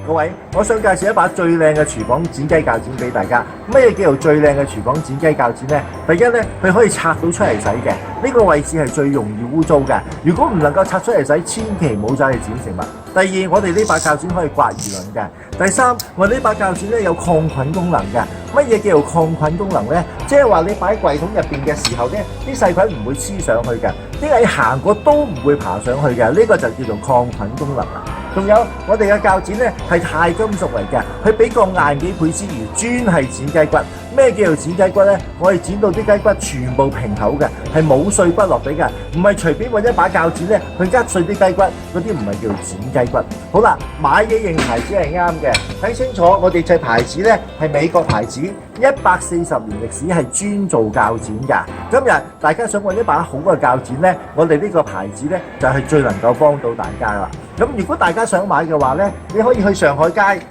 各位，我想介紹一把最靚嘅廚房剪雞鉸剪俾大家。乜嘢叫做最靚嘅廚房剪雞鉸剪呢？第一呢，佢可以拆到出嚟洗嘅，呢個位置係最容易污糟嘅。如果唔能夠拆出嚟洗，千祈唔好走去剪食物。第二，我哋呢把鉸剪可以刮魚鱗嘅。第三，我哋呢把鉸剪咧有抗菌功能嘅。乜嘢叫做抗菌功能呢？即係話你擺喺櫃桶入邊嘅時候咧，啲細菌唔會黐上去嘅，啲蟻行過都唔會爬上去嘅。呢個就叫做抗菌功能啦。仲有我哋嘅鉸剪咧係鈦金屬嚟嘅，佢比鋼硬幾倍之餘，專係剪雞骨。咩叫做剪雞骨呢？我哋剪到啲雞骨全部平口嘅，係冇碎骨落地嘅，唔係隨便揾一把鉸剪咧去扼碎啲雞骨，嗰啲唔係叫做剪雞骨。好啦，買嘢認牌子係啱嘅，睇清楚我哋隻牌子咧係美國牌子，140年歷史，係專做鉸剪㗎。今日大家想揾一把好嘅鉸剪咧，我哋呢個牌子咧就係最能夠幫到大家啦。咁如果大家想買嘅話咧，你可以去上海街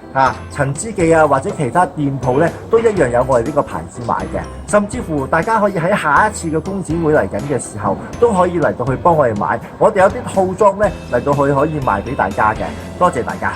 陳之記啊，或者其他店鋪咧，都一樣有我哋呢個牌子買嘅。甚至乎大家可以喺下一次嘅工展會嚟緊嘅時候，都可以嚟到去幫我哋買。我哋有啲套裝咧嚟到去可以賣俾大家嘅。多謝大家。